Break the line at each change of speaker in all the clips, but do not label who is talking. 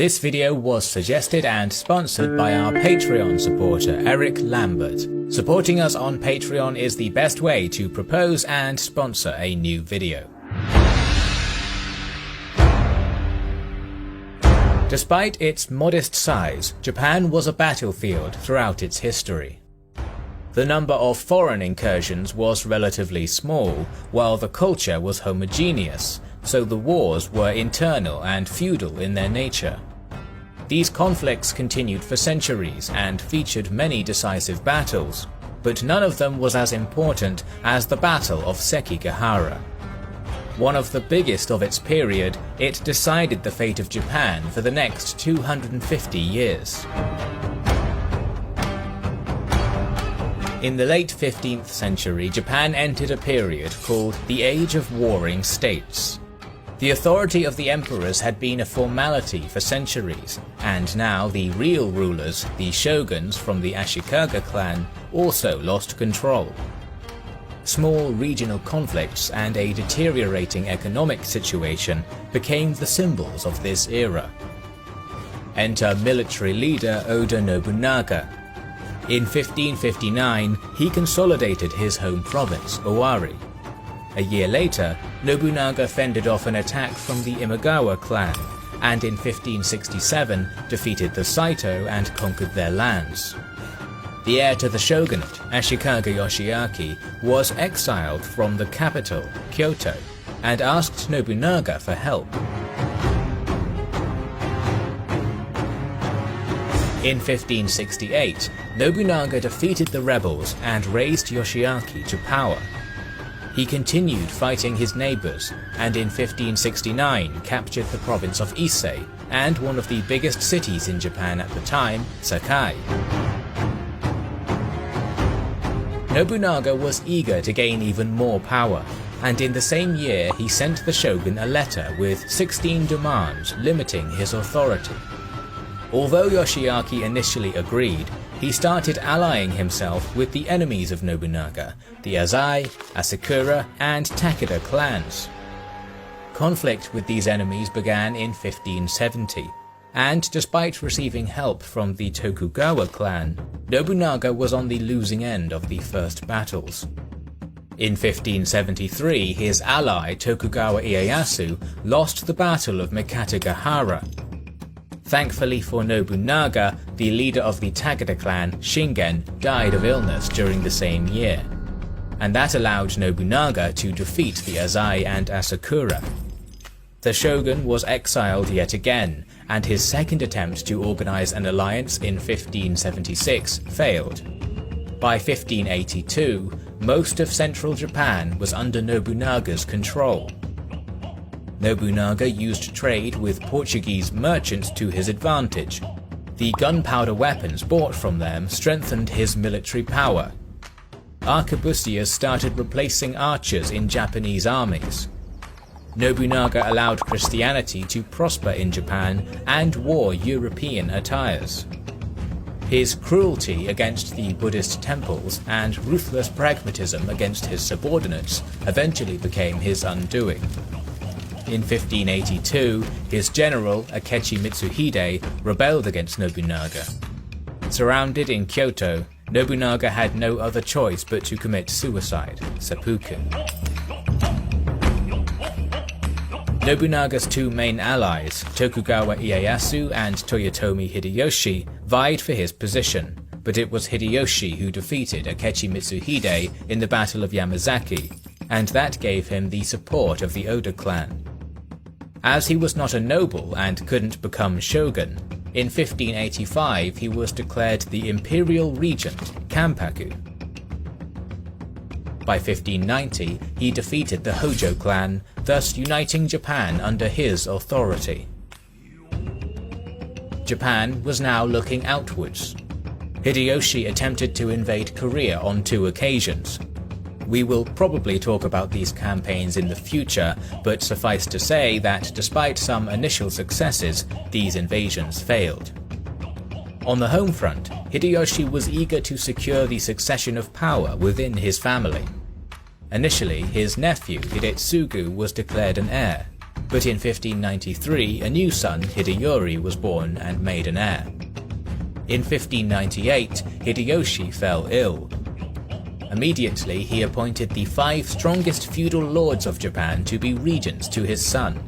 This video was suggested and sponsored by our Patreon supporter Eric Lambert. Supporting us on Patreon is the best way to propose and sponsor a new video. Despite its modest size, Japan was a battlefield throughout its history. The number of foreign incursions was relatively small, while the culture was homogeneous, so the wars were internal and feudal in their nature. These conflicts continued for centuries and featured many decisive battles, but none of them was as important as the Battle of Sekigahara. One of the biggest of its period, it decided the fate of Japan for the next 250 years. In the late 15th century, Japan entered a period called the Age of Warring States. The authority of the emperors had been a formality for centuries, and now the real rulers, the shoguns from the Ashikaga clan, also lost control. Small regional conflicts and a deteriorating economic situation became the symbols of this era. Enter military leader Oda Nobunaga. In 1559, he consolidated his home province, Owari. A year later, Nobunaga fended off an attack from the Imagawa clan, and in 1567 defeated the Saito and conquered their lands. The heir to the shogunate, Ashikaga Yoshiaki, was exiled from the capital, Kyoto, and asked Nobunaga for help. In 1568, Nobunaga defeated the rebels and raised Yoshiaki to power. He continued fighting his neighbours, and in 1569 captured the province of Ise and one of the biggest cities in Japan at the time, Sakai. Nobunaga was eager to gain even more power, and in the same year he sent the shogun a letter with 16 demands limiting his authority. Although Yoshiaki initially agreed, he started allying himself with the enemies of Nobunaga, the Azai, Asakura, and Takeda clans. Conflict with these enemies began in 1570, and despite receiving help from the Tokugawa clan, Nobunaga was on the losing end of the first battles. In 1573, his ally Tokugawa Ieyasu lost the Battle of Mikatagahara. Thankfully for Nobunaga, the leader of the Takeda clan, Shingen, died of illness during the same year, and that allowed Nobunaga to defeat the Azai and Asakura. The shogun was exiled yet again, and his second attempt to organize an alliance in 1576 failed. By 1582, most of central Japan was under Nobunaga's control. Nobunaga used trade with Portuguese merchants to his advantage. The gunpowder weapons bought from them strengthened his military power. Arquebusiers started replacing archers in Japanese armies. Nobunaga allowed Christianity to prosper in Japan and wore European attires. His cruelty against the Buddhist temples and ruthless pragmatism against his subordinates eventually became his undoing. In 1582, his general Akechi Mitsuhide rebelled against Nobunaga. Surrounded in Kyoto, Nobunaga had no other choice but to commit suicide, seppuku. Nobunaga's two main allies, Tokugawa Ieyasu and Toyotomi Hideyoshi, vied for his position, but it was Hideyoshi who defeated Akechi Mitsuhide in the Battle of Yamazaki, and that gave him the support of the Oda clan. As he was not a noble and couldn't become shogun, in 1585 he was declared the imperial regent, Kampaku. By 1590, he defeated the Hojo clan, thus uniting Japan under his authority. Japan was now looking outwards. Hideyoshi attempted to invade Korea on 2 occasions. We will probably talk about these campaigns in the future, but suffice to say that despite some initial successes, these invasions failed. On the home front, Hideyoshi was eager to secure the succession of power within his family. Initially, his nephew Hidetsugu was declared an heir, but in 1593 a new son, Hideyori, was born and made an heir. In 1598, Hideyoshi fell ill. Immediately, he appointed the 5 strongest feudal lords of Japan to be regents to his son.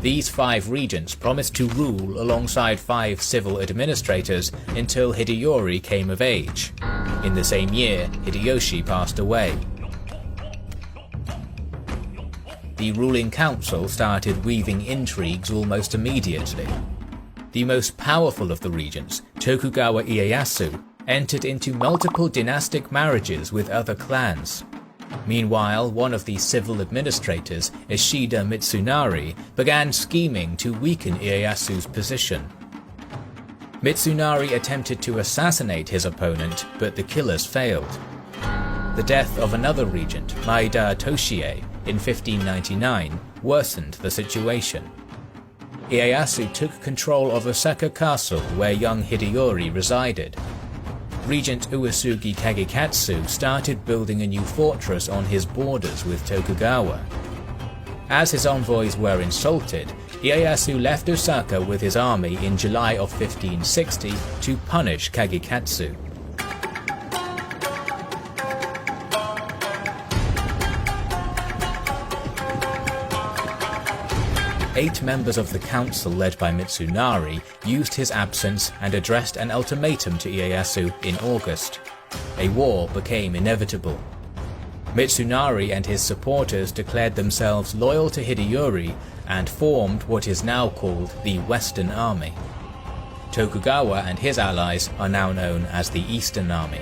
These 5 regents promised to rule alongside 5 civil administrators until Hideyori came of age. In the same year, Hideyoshi passed away. The ruling council started weaving intrigues almost immediately. The most powerful of the regents, Tokugawa Ieyasu, entered into multiple dynastic marriages with other clans. Meanwhile, one of the civil administrators, Ishida Mitsunari, began scheming to weaken Ieyasu's position. Mitsunari attempted to assassinate his opponent, but the killers failed. The death of another regent, Maeda Toshie, in 1599 worsened the situation. Ieyasu took control of Osaka Castle, where young Hideyori resided. Regent Uesugi Kagekatsu started building a new fortress on his borders with Tokugawa. As his envoys were insulted, Ieyasu left Osaka with his army in July of 1560 to punish Kagekatsu. Eight members of the council led by Mitsunari used his absence and addressed an ultimatum to Ieyasu in August. A war became inevitable. Mitsunari and his supporters declared themselves loyal to Hideyori and formed what is now called the Western Army. Tokugawa and his allies are now known as the Eastern Army.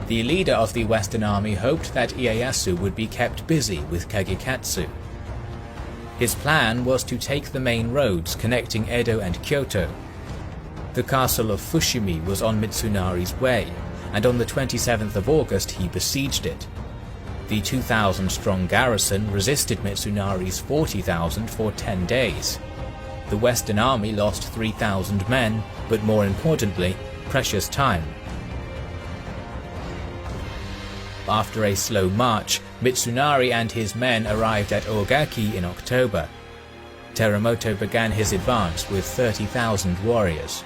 The leader of the Western Army hoped that Ieyasu would be kept busy with Kagekatsu. His plan was to take the main roads connecting Edo and Kyoto. The castle of Fushimi was on Mitsunari's way, and on the 27th of August he besieged it. The 2,000-strong garrison resisted Mitsunari's 40,000 for 10 days. The Western Army lost 3,000 men, but more importantly, precious time. After a slow march, Mitsunari and his men arrived at Ogaki in October. Teramoto began his advance with 30,000 warriors.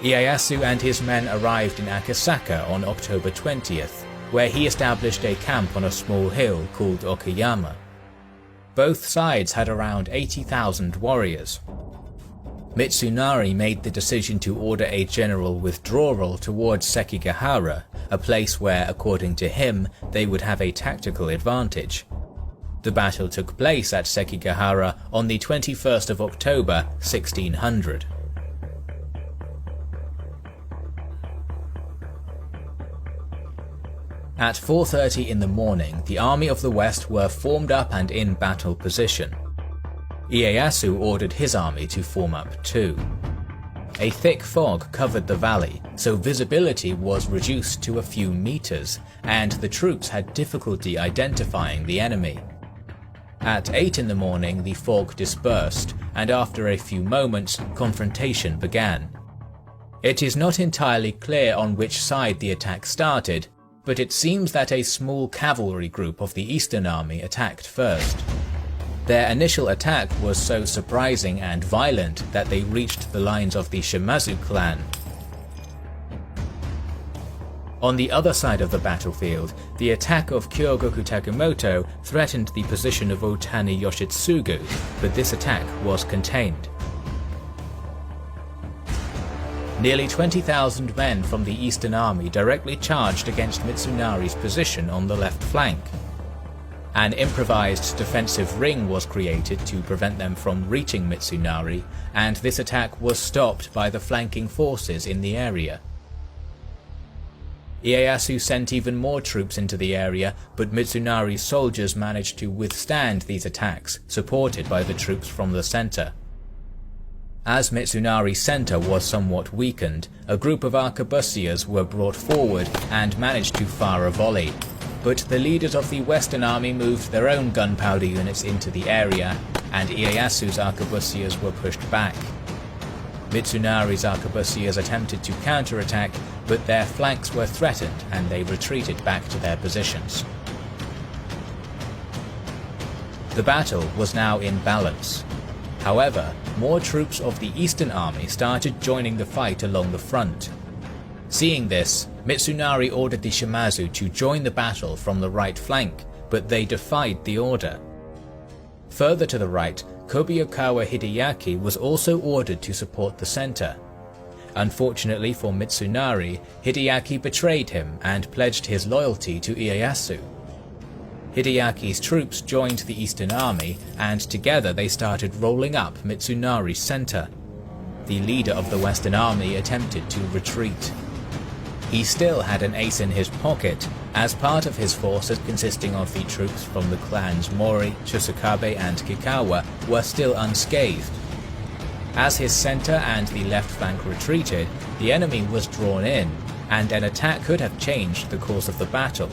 Ieyasu and his men arrived in Akasaka on October 20th, where he established a camp on a small hill called Okayama. Both sides had around 80,000 warriors. Mitsunari made the decision to order a general withdrawal towards Sekigahara, a place where, according to him, they would have a tactical advantage. The battle took place at Sekigahara on the 21st of October, 1600. At 4:30 in the morning, the army of the West were formed up and in battle position. Ieyasu ordered his army to form up too. A thick fog covered the valley, so visibility was reduced to a few meters, and the troops had difficulty identifying the enemy. At 8 in the morning, the fog dispersed, and after a few moments, confrontation began. It is not entirely clear on which side the attack started, but it seems that a small cavalry group of the Eastern Army attacked first. Their initial attack was so surprising and violent that they reached the lines of the Shimazu clan. On the other side of the battlefield, the attack of Kyogoku Takemoto threatened the position of Otani Yoshitsugu, but this attack was contained. Nearly 20,000 men from the Eastern Army directly charged against Mitsunari's position on the left flank. An improvised defensive ring was created to prevent them from reaching Mitsunari, and this attack was stopped by the flanking forces in the area. Ieyasu sent even more troops into the area, but Mitsunari's soldiers managed to withstand these attacks, supported by the troops from the center. As Mitsunari's center was somewhat weakened, a group of arquebusiers were brought forward and managed to fire a volley. But the leaders of the Western Army moved their own gunpowder units into the area, and Ieyasu's arquebusiers were pushed back. Mitsunari's arquebusiers attempted to counterattack, but their flanks were threatened and they retreated back to their positions. The battle was now in balance. However, more troops of the Eastern Army started joining the fight along the front. Seeing this, Mitsunari ordered the Shimazu to join the battle from the right flank, but they defied the order. Further to the right, Kobayakawa Hideaki was also ordered to support the center. Unfortunately for Mitsunari, Hideaki betrayed him and pledged his loyalty to Ieyasu. Hideaki's troops joined the Eastern Army, and together they started rolling up Mitsunari's center. The leader of the Western Army attempted to retreat. He still had an ace in his pocket, as part of his forces consisting of the troops from the clans Mori, Chusakabe and Kikawa were still unscathed. As his center and the left flank retreated, the enemy was drawn in, and an attack could have changed the course of the battle.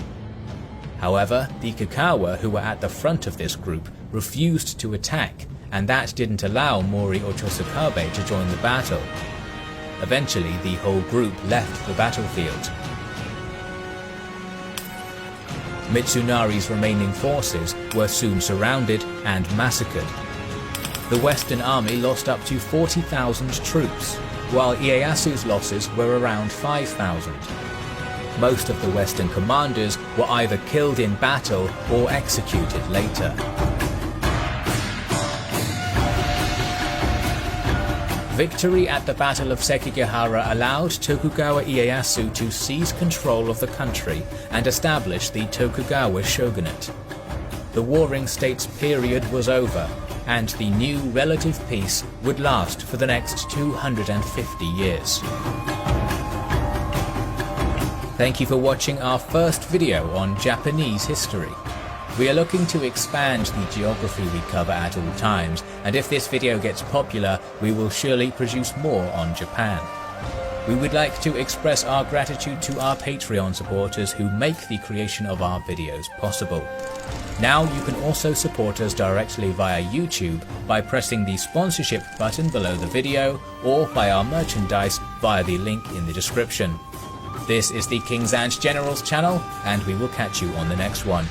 However, the Kikawa who were at the front of this group refused to attack, and that didn't allow Mori or Chusakabe to join the battle. Eventually, the whole group left the battlefield. Mitsunari's remaining forces were soon surrounded and massacred. The Western Army lost up to 40,000 troops, while Ieyasu's losses were around 5,000. Most of the Western commanders were either killed in battle or executed later. Victory at the Battle of Sekigahara allowed Tokugawa Ieyasu to seize control of the country and establish the Tokugawa shogunate. The Warring States period was over, and the new relative peace would last for the next 250 years. Thank you for watching our first video on Japanese history. We are looking to expand the geography we cover at all times, and if this video gets popular, we will surely produce more on Japan. We would like to express our gratitude to our Patreon supporters who make the creation of our videos possible. Now you can also support us directly via YouTube by pressing the sponsorship button below the video, or buy our merchandise via the link in the description. This is the Kings and Generals channel, and we will catch you on the next one.